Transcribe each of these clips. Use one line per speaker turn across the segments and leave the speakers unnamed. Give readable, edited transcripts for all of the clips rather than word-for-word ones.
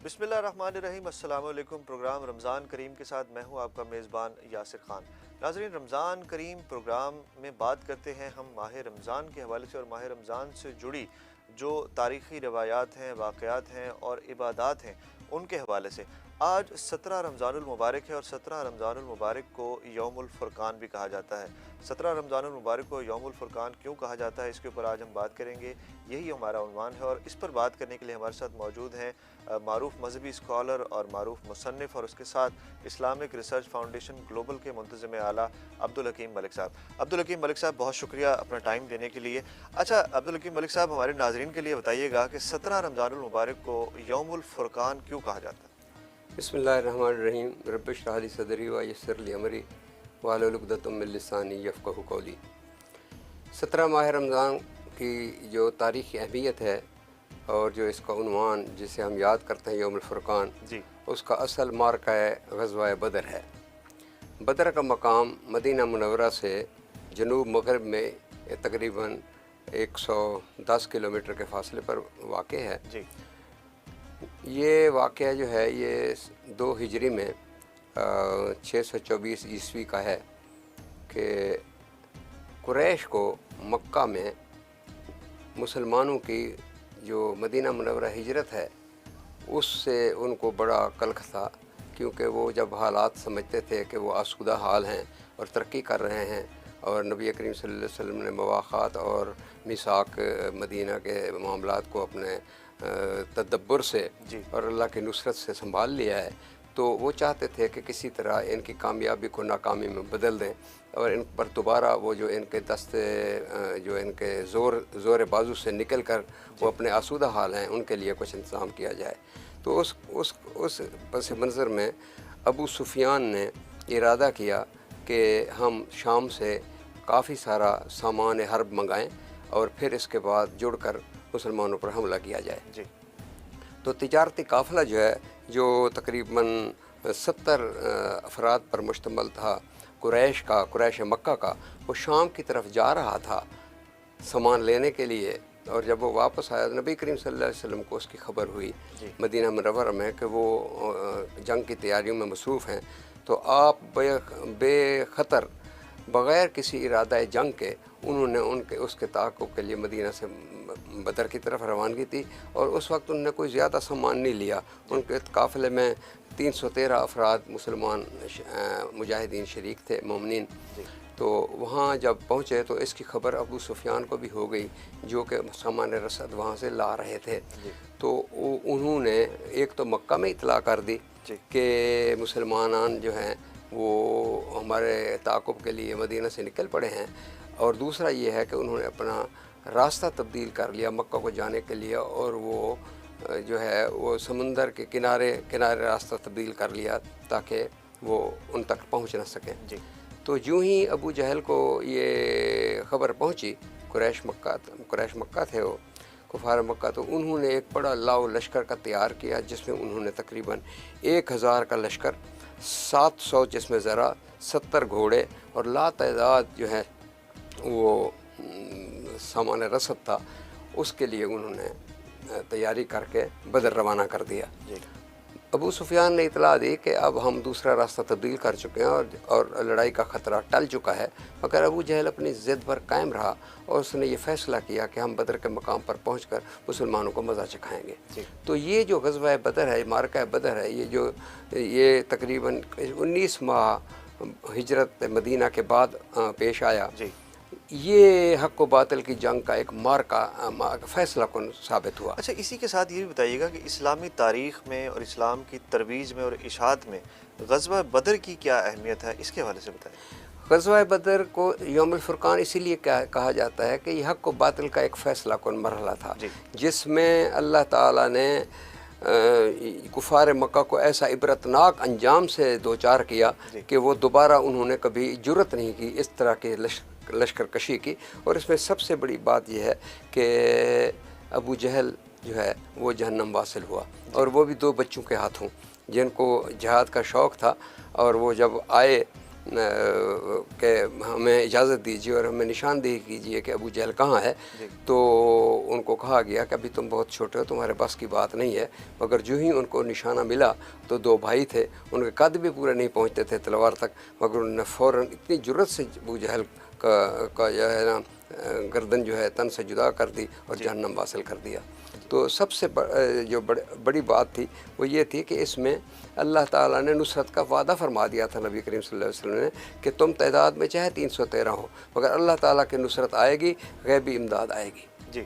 बिस्मिल्लाहिर्रहमानिर्रहीम अस्सलाम वालेकुम। प्रोग्राम रमज़ान करीम के साथ मैं हूं आपका मेज़बान यासिर ख़ान। नाज़रीन, रमज़ान करीम प्रोग्राम में बात करते हैं हम माह रमज़ान के हवाले से और माह रमज़ान से जुड़ी जो तारीख़ी रवायात हैं, वाक़यात हैं और इबादात हैं, उनके हवाले से। आज 17 रमज़ानुल मुबारक है और 17 रमज़ानुल मुबारक को यौमुल फ़ुरक़ान भी कहा जाता है। 17 रमज़ानुल मुबारक को यौमुल फ़ुरक़ान क्यों कहा जाता है, इसके ऊपर आज हम बात करेंगे। यही हमारा उन्वान है और इस पर बात करने के लिए हमारे साथ मौजूद हैं मारूफ मजहबी स्कॉलर और मारूफ मुसन्निफ़ और उसके साथ इस्लामिक रिसर्च फाउंडेशन ग्लोबल के मुंतज़िम आला अब्दुल हकीम मलिक साहब। अब्दुल हकीम मलिक साहब, बहुत शुक्रिया अपना टाइम देने के लिए। अच्छा अब्दुल हकीम मलिक साहब, हमारे नाज़रीन के लिए बताइएगा कि 17 रमज़ानुल मुबारक को यौमुल फ़ुरक़ान क्यों कहा जाता है?
बिस्मिल्लाहिर्रहमानिर्रहीम। रब्बिश इश्रह ली सदरी व यस्सिर ली अमरी वाहलुल उक़दतम मिन लिसानी यफ़क़हू क़ौली। 17 माह रमज़ान की जो तारीख़ी अहमियत है और जो इसका उन्वान जिसे हम याद करते हैं यौमुल फ़ुरक़ान,
जी।
उसका असल मार्का ग़ज़वा बदर है। बदर का मकाम मदीना मुनव्वरा से जनूब मग़रिब में तकरीबन 110 किलोमीटर के फ़ासले पर वाक़ है।
जी।
ये वाक़या जो है ये 2 हिजरी में 624 ईस्वी का है कि कुरैश को मक्का में मुसलमानों की जो मदीना मुनव्वरा हिजरत है उससे उनको बड़ा कल्ख था, क्योंकि वो जब हालात समझते थे कि वो आसूदा हाल हैं और तरक्की कर रहे हैं और नबी करीम सल्लल्लाहु अलैहि वसल्लम ने मवाख़ात और मिसाक मदीना के मामलात को अपने तदब्बर से और अल्लाह की नुसरत से संभाल लिया है, तो वो चाहते थे कि किसी तरह इनकी कामयाबी को नाकामी में बदल दें और इन पर दोबारा वो जो इनके दस्ते जो इनके ज़ोर बाजू से निकल कर वो अपने आसूदा हाल हैं उनके लिए कुछ इंतज़ाम किया जाए। तो उस पस मंज़र में अबू सुफियान ने इरादा किया कि हम शाम से काफ़ी सारा सामान हर्ब मंगाएं और फिर इसके बाद जुड़कर मुसलमानों पर हमला किया जाए।
जी।
तो तिजारती काफ़िला जो है, जो तकरीबन 70 अफराद पर मुश्तमल था, कुरैश मक्का का, वो शाम की तरफ जा रहा था सामान लेने के लिए। और जब वो वापस आया नबी करीम सल्लल्लाहु अलैहि वसल्लम को उसकी खबर हुई मदीना मुनव्वरा में कि वो जंग की तैयारियों में मसरूफ़ हैं, तो आप बेखतर बग़ैर किसी इरादा जंग के उन्होंने उसके ताक़ुब के लिए मदीना से बदर की तरफ रवानगी थी। और उस वक्त उन्होंने कोई ज़्यादा सामान नहीं लिया। उनके काफ़िले में 313 अफराद मुसलमान मुजाहिदीन शरीक थे, मोमिनीन। तो वहाँ जब पहुँचे तो इसकी खबर अबू सुफियान को भी हो गई, जो कि सामान रसद वहाँ से ला रहे थे। तो उन्होंने एक तो मक्का में इतला कर दी कि मुसलमान जो हैं वो हमारे ताक़ुब के लिए मदीना से निकल पड़े हैं, और दूसरा ये है कि उन्होंने अपना रास्ता तब्दील कर लिया मक्का को जाने के लिए, और वो जो है वो समंदर के किनारे रास्ता तब्दील कर लिया ताकि वो उन तक पहुंच ना सके। तो यूँ ही अबू जहल को ये ख़बर पहुंची, कुरैश मक्का थे वो, कुफार मक्का, तो उन्होंने एक बड़ा लाओ लश्कर का तैयार किया जिसमें उन्होंने तकरीबन 1000 का लश्कर, 700 जिसमें ज़रा, 70 घोड़े और लातादाद जो है वो सामान रसद था, उसके लिए उन्होंने तैयारी करके बदर रवाना कर दिया। अबू सुफियान ने इतला दी कि अब हम दूसरा रास्ता तब्दील कर चुके हैं और लड़ाई का ख़तरा टल चुका है, मगर अबू जहल अपनी ज़िद पर कायम रहा और उसने ये फ़ैसला किया कि हम बदर के मकाम पर पहुंचकर मुसलमानों को मज़ा चखाएँगे। तो ये जो ग़ज़वा बदर है, मार्का बदर है, ये तकरीबन 19 माह हिजरत मदीना के बाद पेश आया। ये हक़ व बातिल की जंग का एक फ़ैसला कुन साबित हुआ।
अच्छा, इसी के साथ ये भी बताइएगा कि इस्लामी तारीख़ में और इस्लाम की तरवीज में और इशाअत में ग़ज़वा बदर की क्या अहमियत है, इसके हवाले से बताएं।
ग़ज़वा बदर को यौमुल फ़ुरक़ान इसीलिए कहा जाता है कि यह हक़ व बातिल का एक फ़ैसला कुन मरहला था, जिसमें अल्लाह ताला ने कुफ़ार मक्का को ऐसा इबरतनाक अंजाम से दो चार किया कि वो दोबारा उन्होंने कभी जुर्रत नहीं की इस तरह के लश्कर कशी की। और इसमें सबसे बड़ी बात यह है कि अबू जहल जो है वो जहन्नम वासिल हुआ, और वो भी 2 बच्चों के हाथों, जिनको जिहाद का शौक़ था। और वो जब आए कि हमें इजाज़त दीजिए और हमें निशानदेही कीजिए कि अबू जहल कहाँ है। तो उनको कहा गया कि अभी तुम बहुत छोटे हो, तुम्हारे पास की बात नहीं है। मगर जो ही उनको निशाना मिला तो दो भाई थे, उनके कद भी पूरे नहीं पहुँचते थे तलवार तक, मगर उन्होंने फ़ौरन इतनी जुर्रत से अबू जहल का जो है ना गर्दन जो है तन से जुदा कर दी और जहन्नम वासिल कर दिया। तो सबसे जो बड़ी बात थी वो ये थी कि इसमें अल्लाह ताला ने नुसरत का वादा फरमा दिया था नबी करीम सल्लल्लाहु अलैहि वसल्लम ने कि तुम तादाद में चाहे 313 हो, मगर अल्लाह ताला की नुसरत आएगी, गैबी इमदाद आएगी।
जी।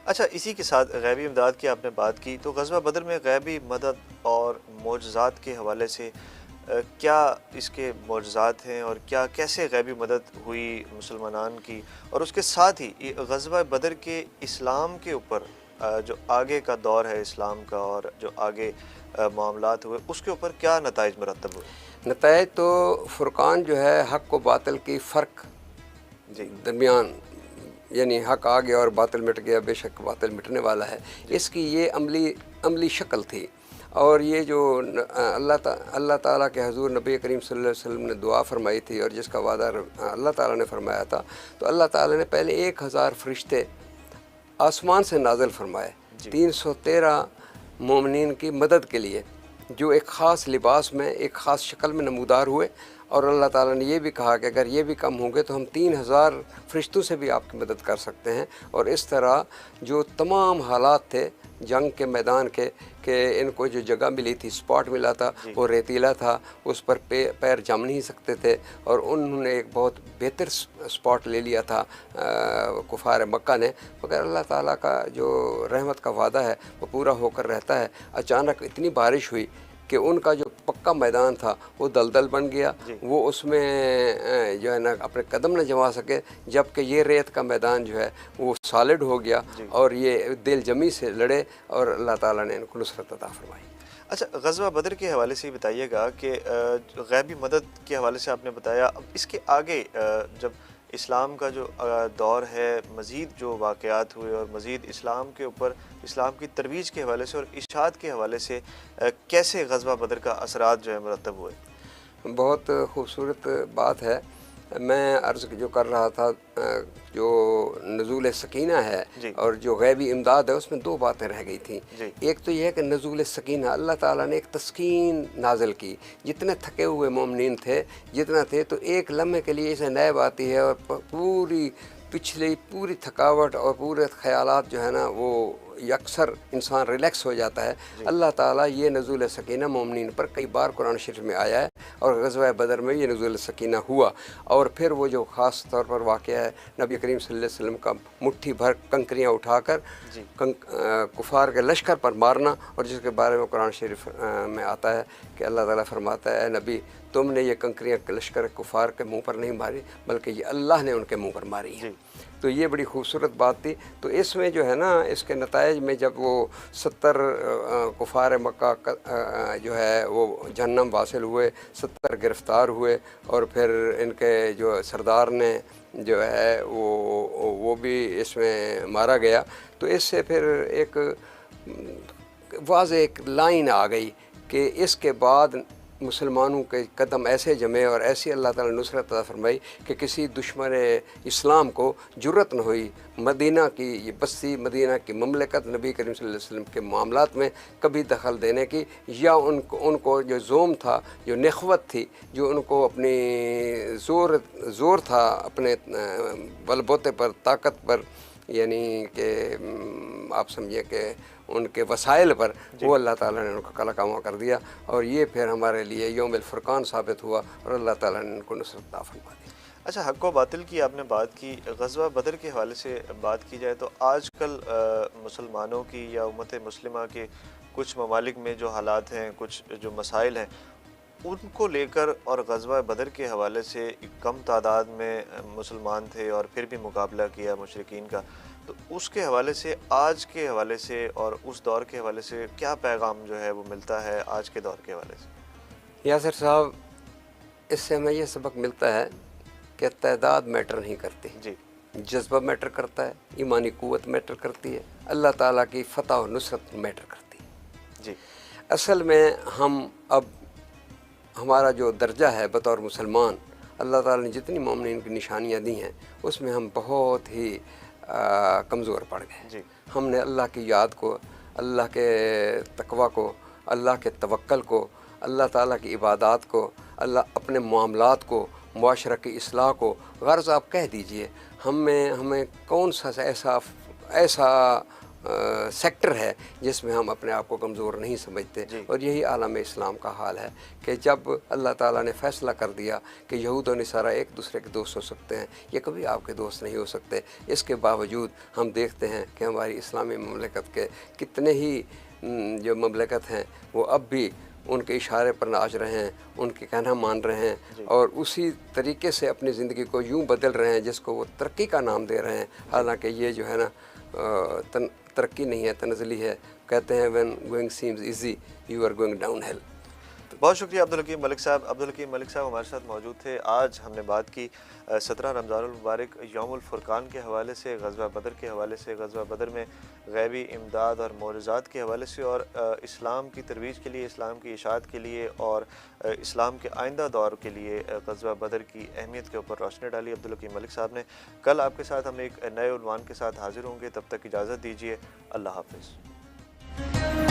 अच्छा, इसी के साथ गैबी इमदाद की आपने बात की, तो ग़ज़वा बदर में गैबी मदद और मोजज़ात के हवाले से क्या इसके मोजज़ात हैं और क्या कैसे गैबी मदद हुई मुसलमानान की, और उसके साथ ही ग़ज़वा बदर के इस्लाम के ऊपर जो आगे का दौर है इस्लाम का और जो आगे मामलात हुए उसके ऊपर क्या नताइज मरतब हुए?
नताइज तो फ़ुरक़ान जो है हक़ व बातिल की फ़र्क दरमियान, यानी हक़ आ गया और बातिल मिट गया, बेशक बातिल मिटने वाला है, इसकी ये अमली शक्ल थी। और ये जो अल्लाह ताला के हज़ूर नबी करीम सल्लल्लाहु अलैहि वसल्लम ने दुआ फरमाई थी और जिसका वादा अल्लाह ताला ने फरमाया था, तो अल्लाह ताला ने पहले 1000 फ़रिश्ते आसमान से नाज़िल फरमाए 313 मोमिनीन की मदद के लिए, जो एक ख़ास लिबास में एक ख़ास शक्ल में नमूदार हुए। और अल्लाह ताला ने ये भी कहा कि अगर ये भी कम होंगे तो हम 3000 फ़रिश्तों से भी आपकी मदद कर सकते हैं। और इस तरह जो तमाम हालात थे जंग के मैदान के, कि इनको जो जगह मिली थी, स्पॉट मिला था, वो रेतीला था, उस पर पैर जम नहीं सकते थे, और उन्होंने एक बहुत बेहतर स्पॉट ले लिया था कुफार मक्का ने। मगर अल्लाह ताला का जो रहमत का वादा है वो पूरा होकर रहता है। अचानक इतनी बारिश हुई कि उनका जो पक्का मैदान था वो दलदल बन गया, वो उसमें जो है ना अपने कदम न जमा सके, जबकि ये रेत का मैदान जो है वो सॉलिड हो गया और ये दिल जमी से लड़े और अल्लाह ताला ने इनको नुसरत अता फरमाई।
अच्छा, ग़ज़वा बदर के हवाले से बताइएगा कि गैबी मदद के हवाले से आपने बताया, अब इसके आगे जब इस्लाम का जो दौर है, मज़ीद जो वाक़यात हुए और मज़ीद इस्लाम के ऊपर इस्लाम की तरवीज के हवाले से और इरशाद के हवाले से कैसे ग़ज़वा बदर का असरात जो है मरतब हुए?
बहुत खूबसूरत बात है। मैं अर्ज़ जो कर रहा था, जो नज़ूल सकीना है और जो गैबी इमदाद है, उसमें दो बातें रह गई थी। एक तो यह है कि नज़ूल सकीना, अल्लाह ताला ने एक तस्कीन नाज़िल की। जितने थके हुए मोमिनीन थे, जितना थे, तो एक लम्हे के लिए इसे नैब आती है और पूरी थकावट और पूरे ख़यालात जो है ना वो अक्सर इंसान रिलैक्स हो जाता है। अल्लाह ताला ये नज़ूल सकीना मोमिनीन पर कई बार कुरान शरीफ में आया है और ग़ज़वा बदर में ये नज़ूल सकीना हुआ। और फिर वो जो ख़ास तौर पर वाक़या है नबी करीम सल्लल्लाहु अलैहि वसल्लम का मुट्ठी भर कंकरियाँ उठाकर कुफ़ार के लश्कर पर मारना, और जिसके बारे में कुरान शरीफ में आता है कि अल्लाह ताला फरमाता है, नबी तुमने ये कंकरियाँ लश्कर कुफ़ार के मुँह पर नहीं मारी, बल्कि ये अल्लाह ने उनके मुँह पर मारी है। तो ये बड़ी खूबसूरत बात थी। तो इसमें जो है ना, इसके नताइज में जब वो 70 कुफ़ार मक्का जो है वो जहन्नम वासिल हुए, 70 गिरफ़्तार हुए, और फिर इनके जो सरदार ने जो है वो भी इसमें मारा गया। तो इससे फिर एक वाज़ेह एक लाइन आ गई कि इसके बाद मुसलमानों के कदम ऐसे जमे और ऐसी अल्लाह ताला ने नुसरत अता फरमाई कि किसी दुश्मन इस्लाम को जुर्रत न हुई मदीना की ये बस्ती, मदीना की ममलकत, नबी करीम सल्लल्लाहु अलैहि वसल्लम के मामलात में कभी दखल देने की, या उनको जो जोम था, जो नख़वत थी, जो उनको अपनी ज़ोर था अपने बलबूते पर, ताकत पर, यानी कि आप समझिए कि उनके वसाइल पर, वो अल्लाह ताला ने उनको कलाकामा कर दिया। और ये फिर हमारे लिए यौम फ़ुरक़ान साबित हुआ और अल्लाह ताला ने उनको नुसरत अता फरमा दी।
अच्छा, हक़ व बातिल की आपने बात की, ग़ज़वा बदर के हवाले से बात की जाए तो आजकल मुसलमानों की या उम्मत मुस्लिमा के कुछ ममालिक में जो हालात हैं, कुछ जो मसाइल हैं, उनको लेकर और ग़ज़वा बदर के हवाले से कम तादाद में मुसलमान थे और फिर भी मुकाबला किया मुशरिकीन का, तो उसके हवाले से, आज के हवाले से और उस दौर के हवाले से क्या पैगाम जो है वो मिलता है आज के दौर के हवाले से?
यासिर साहब, इससे हमें यह सबक मिलता है कि तादाद मैटर नहीं करती, जज्बा मैटर करता है, ईमानी क़ुव्वत मैटर करती है, अल्लाह ताला की फ़तह और नुसरत मैटर करती है। असल में हम अब हमारा जो दर्जा है बतौर मुसलमान, अल्लाह ताला ने जितनी मोमिन की निशानियाँ दी हैं उसमें हम बहुत ही कमज़ोर पड़ गए।
जी।
हमने अल्लाह की याद को, अल्लाह के तकवा को, अल्लाह के तवक्ल को, अल्लाह ताला की इबादत को, अल्लाह अपने मामलात को, मुआशरा की इस्लाह को, गर्ज़ आप कह दीजिए हमें कौन सा ऐसा ऐसा सेक्टर है जिसमें हम अपने आप को कमज़ोर नहीं समझते। और यही आलम इस्लाम का हाल है कि जब अल्लाह ताला ने फ़ैसला कर दिया कि यहूद और नसारा एक दूसरे के दोस्त हो सकते हैं, ये कभी आपके दोस्त नहीं हो सकते। इसके बावजूद हम देखते हैं कि हमारी इस्लामी ममलकत के कितने ही जो ममलकत हैं वो अब भी उनके इशारे पर नाच रहे हैं, उनके कहना मान रहे हैं और उसी तरीके से अपनी ज़िंदगी को यूँ बदल रहे हैं जिसको वो तरक्की का नाम दे रहे हैं। हालांकि ये जो है ना तरक्की नहीं है, तनज़ली है। कहते हैं when going seems easy you are going downhill.
बहुत शुक्रिया अब्दुल हकीम मलिक साहब। अब्दुल हकीम मलिक साहब हमारे साथ मौजूद थे। आज हमने बात की 17 रमज़ानुल मुबारक यौमुल फुरक़ान के हवाले से, ग़ज़वा बदर के हवाले से, ग़ज़वा बदर में ग़ैबी इमदाद और मोअज़ात के हवाले से और इस्लाम की तरवीज के लिए, इस्लाम की इशाअत के लिए और इस्लाम के आइंदा दौर के लिए ग़ज़वा बदर की अहमियत के ऊपर रोशनी डाली अब्दुल हकीम मलिक साहब ने। कल आपके साथ हम एक नए उन्वान के साथ हाज़िर होंगे, तब तक इजाज़त दीजिए। अल्लाह हाफ़िज़।